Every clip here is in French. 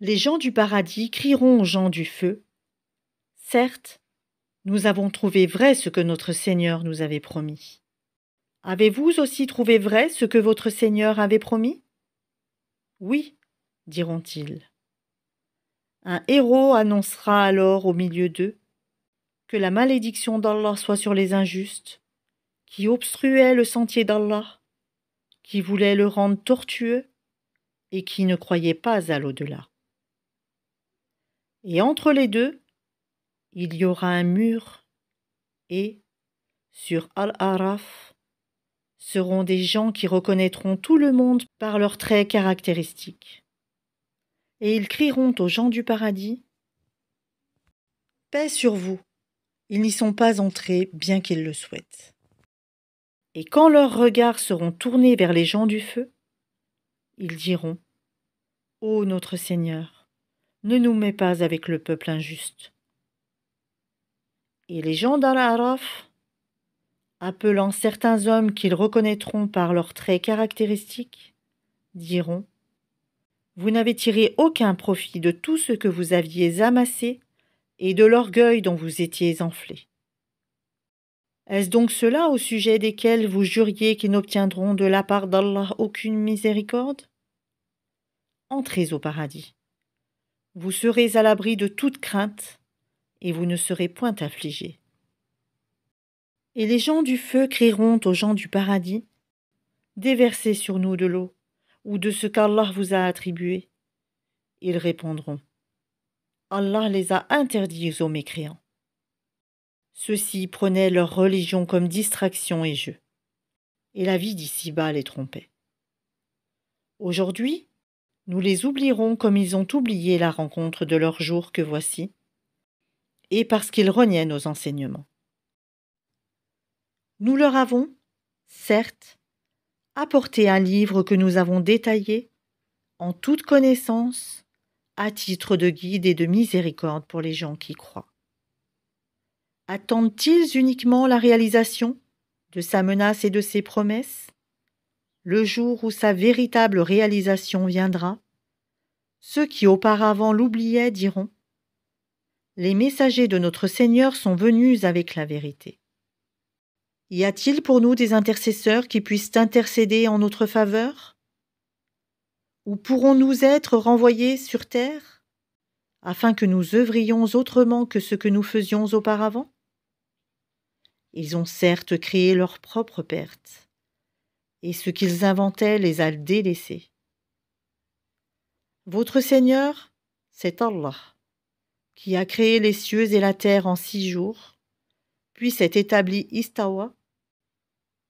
Les gens du paradis crieront aux gens du feu. Certes, nous avons trouvé vrai ce que notre Seigneur nous avait promis. Avez-vous aussi trouvé vrai ce que votre Seigneur avait promis? Oui, diront-ils. Un héros annoncera alors au milieu d'eux que la malédiction d'Allah soit sur les injustes, qui obstruaient le sentier d'Allah, qui voulaient le rendre tortueux et qui ne croyaient pas à l'au-delà. Et entre les deux, il y aura un mur et, sur Al-Araf, seront des gens qui reconnaîtront tout le monde par leurs traits caractéristiques. Et ils crieront aux gens du paradis: Paix sur vous! Ils n'y sont pas entrés, bien qu'ils le souhaitent. Et quand leurs regards seront tournés vers les gens du feu, ils diront: Ô notre Seigneur, ne nous mets pas avec le peuple injuste. Et les gens d'Al-Araf, appelant certains hommes qu'ils reconnaîtront par leurs traits caractéristiques, diront: Vous n'avez tiré aucun profit de tout ce que vous aviez amassé et de l'orgueil dont vous étiez enflés. Est-ce donc cela au sujet desquels vous juriez qu'ils n'obtiendront de la part d'Allah aucune miséricorde? Entrez au paradis. Vous serez à l'abri de toute crainte, et vous ne serez point affligés. Et les gens du feu crieront aux gens du paradis: Déversez sur nous de l'eau, ou de ce qu'Allah vous a attribué. Ils répondront: Allah les a interdits aux mécréants. Ceux-ci prenaient leur religion comme distraction et jeu, et la vie d'ici-bas les trompait. Aujourd'hui, nous les oublierons comme ils ont oublié la rencontre de leur jour que voici, et parce qu'ils reniaient nos enseignements. Nous leur avons, certes, apporté un livre que nous avons détaillé, en toute connaissance, à titre de guide et de miséricorde pour les gens qui croient. Attendent-ils uniquement la réalisation de sa menace et de ses promesses? Le jour où sa véritable réalisation viendra, ceux qui auparavant l'oubliaient diront: Les messagers de notre Seigneur sont venus avec la vérité. Y a-t-il pour nous des intercesseurs qui puissent intercéder en notre faveur? Ou pourrons-nous être renvoyés sur terre, afin que nous œuvrions autrement que ce que nous faisions auparavant? Ils ont certes créé leur propre perte, et ce qu'ils inventaient les a délaissés. Votre Seigneur, c'est Allah, qui a créé les cieux et la terre en 6 jours, puis s'est établi istawa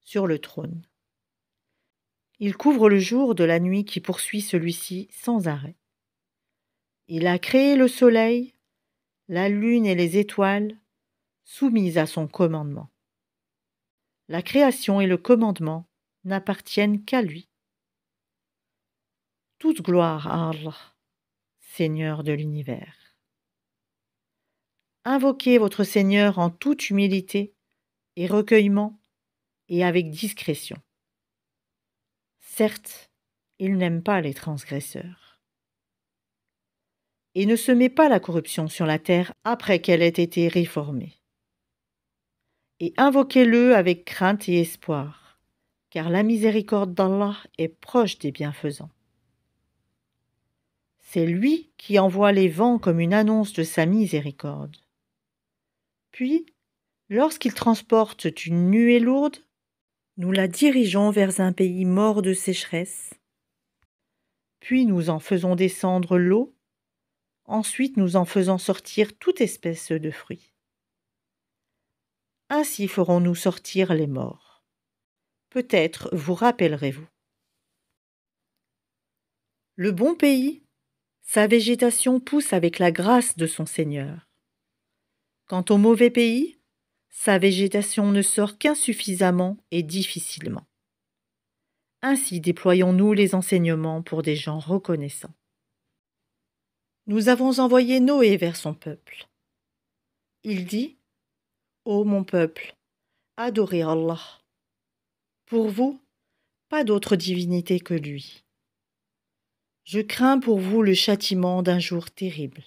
sur le trône. Il couvre le jour de la nuit qui poursuit celui-ci sans arrêt. Il a créé le soleil, la lune et les étoiles, soumises à son commandement. La création et le commandement n'appartiennent qu'à lui. Toute gloire à Allah, Seigneur de l'univers. Invoquez votre Seigneur en toute humilité et recueillement et avec discrétion. Certes, il n'aime pas les transgresseurs. Et ne se met pas la corruption sur la terre après qu'elle ait été réformée. Et invoquez-le avec crainte et espoir, car la miséricorde d'Allah est proche des bienfaisants. C'est lui qui envoie les vents comme une annonce de sa miséricorde. Puis, lorsqu'il transporte une nuée lourde, nous la dirigeons vers un pays mort de sécheresse. Puis nous en faisons descendre l'eau, ensuite nous en faisons sortir toute espèce de fruits. Ainsi ferons-nous sortir les morts. Peut-être vous rappellerez-vous. Le bon pays, sa végétation pousse avec la grâce de son Seigneur. Quant au mauvais pays, sa végétation ne sort qu'insuffisamment et difficilement. Ainsi déployons-nous les enseignements pour des gens reconnaissants. Nous avons envoyé Noé vers son peuple. Il dit: Ô mon peuple, adorez Allah. Pour vous, pas d'autre divinité que lui. Je crains pour vous le châtiment d'un jour terrible. »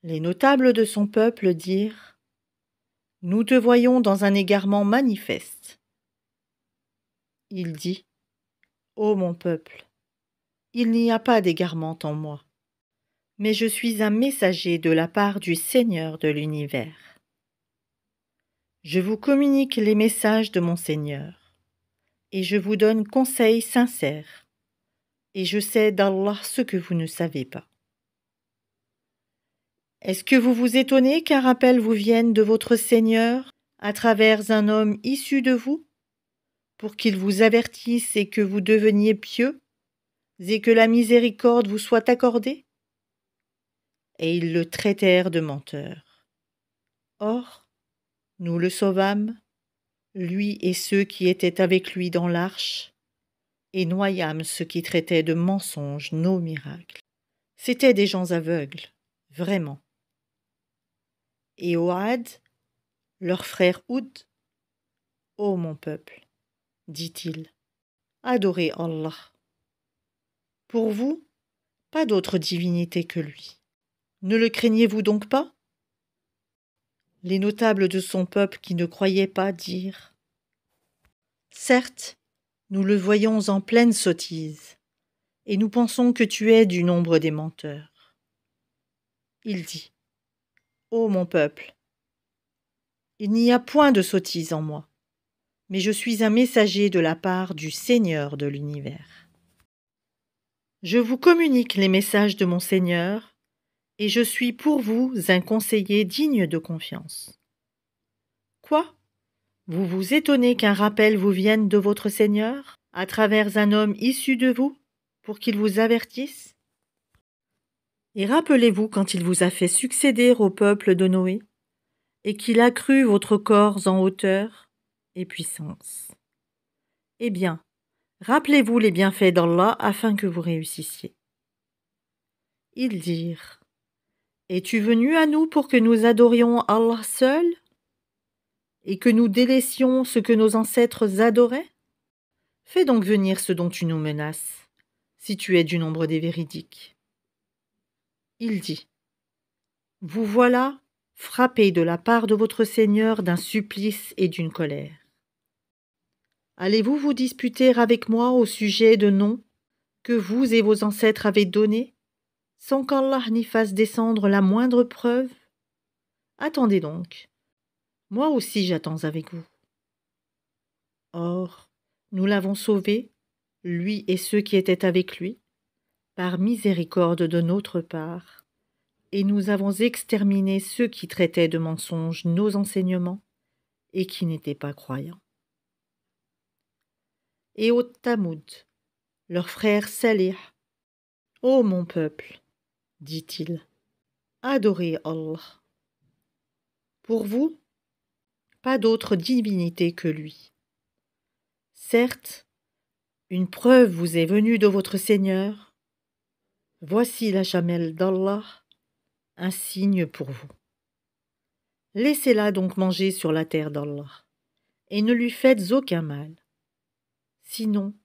Les notables de son peuple dirent : « Nous te voyons dans un égarement manifeste. » Il dit : « Ô mon peuple, il n'y a pas d'égarement en moi, mais je suis un messager de la part du Seigneur de l'univers. Je vous communique les messages de mon Seigneur, et je vous donne conseil sincère, et je sais d'Allah ce que vous ne savez pas. Est-ce que vous vous étonnez qu'un rappel vous vienne de votre Seigneur à travers un homme issu de vous, pour qu'il vous avertisse et que vous deveniez pieux, et que la miséricorde vous soit accordée ? » Et ils le traitèrent de menteur. Or, nous le sauvâmes, lui et ceux qui étaient avec lui dans l'arche, et noyâmes ceux qui traitaient de mensonges nos miracles. C'étaient des gens aveugles, vraiment. Et au Had, leur frère Houd, « Ô mon peuple, dit-il, adorez Allah. Pour vous, pas d'autre divinité que lui. Ne le craignez-vous donc pas ? » Les notables de son peuple qui ne croyaient pas dirent : « Certes, nous le voyons en pleine sottise, et nous pensons que tu es du nombre des menteurs. » Il dit : « Ô mon peuple, il n'y a point de sottise en moi, mais je suis un messager de la part du Seigneur de l'univers. Je vous communique les messages de mon Seigneur, et je suis pour vous un conseiller digne de confiance. Quoi ? Vous vous étonnez qu'un rappel vous vienne de votre Seigneur, à travers un homme issu de vous, pour qu'il vous avertisse ? Et rappelez-vous quand il vous a fait succéder au peuple de Noé, et qu'il accrut votre corps en hauteur et puissance. Eh bien, rappelez-vous les bienfaits d'Allah afin que vous réussissiez. Ils dirent : « Es-tu venu à nous pour que nous adorions Allah seul et que nous délaissions ce que nos ancêtres adoraient ? Fais donc venir ce dont tu nous menaces, si tu es du nombre des véridiques. » Il dit : « Vous voilà frappés de la part de votre Seigneur d'un supplice et d'une colère. Allez-vous vous disputer avec moi au sujet de noms que vous et vos ancêtres avez donnés, sans qu'Allah n'y fasse descendre la moindre preuve ? Attendez donc, moi aussi j'attends avec vous. Or, nous l'avons sauvé, lui et ceux qui étaient avec lui, par miséricorde de notre part, et nous avons exterminé ceux qui traitaient de mensonges nos enseignements et qui n'étaient pas croyants. Et au Tamoud, leur frère Salih : « Ô mon peuple, dit-il, adorez Allah. Pour vous, pas d'autre divinité que lui. Certes, une preuve vous est venue de votre Seigneur. Voici la chamelle d'Allah, un signe pour vous. Laissez-la donc manger sur la terre d'Allah, et ne lui faites aucun mal. Sinon,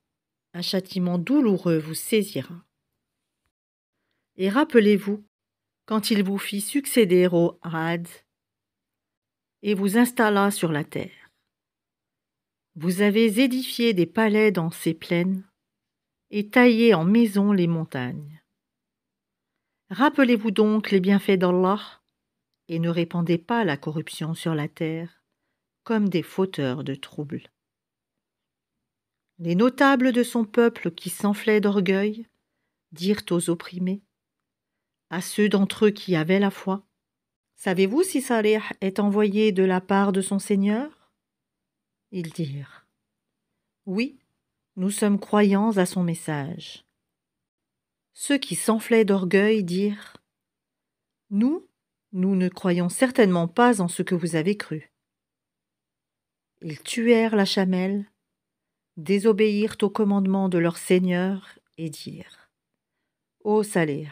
un châtiment douloureux vous saisira. Et rappelez-vous, quand il vous fit succéder au Had et vous installa sur la terre. Vous avez édifié des palais dans ces plaines et taillé en maisons les montagnes. Rappelez-vous donc les bienfaits d'Allah et ne répandez pas la corruption sur la terre comme des fauteurs de troubles. » Les notables de son peuple qui s'enflaient d'orgueil dirent aux opprimés, à ceux d'entre eux qui avaient la foi : « Savez-vous si Salih est envoyé de la part de son Seigneur ? » Ils dirent : « Oui, nous sommes croyants à son message. » Ceux qui s'enflaient d'orgueil dirent : « Nous ne croyons certainement pas en ce que vous avez cru. » Ils tuèrent la chamelle, désobéirent au commandement de leur Seigneur et dirent : « Ô Salih,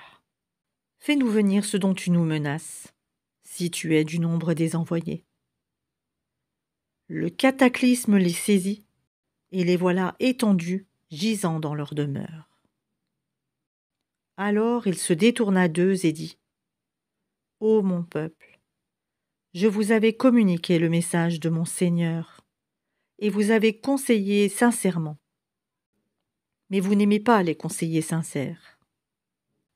fais-nous venir ce dont tu nous menaces, si tu es du nombre des envoyés. » Le cataclysme les saisit, et les voilà étendus, gisant dans leur demeure. Alors il se détourna d'eux et dit : Ô mon peuple, je vous avais communiqué le message de mon Seigneur, et vous avez conseillé sincèrement. Mais vous n'aimez pas les conseillers sincères.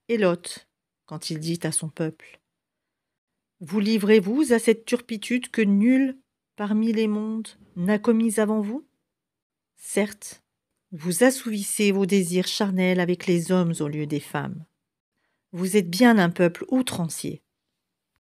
Et Lot, quand il dit à son peuple : Vous livrez-vous à cette turpitude que nul parmi les mondes n'a commise avant vous ? Certes, vous assouvissez vos désirs charnels avec les hommes au lieu des femmes. Vous êtes bien un peuple outrancier.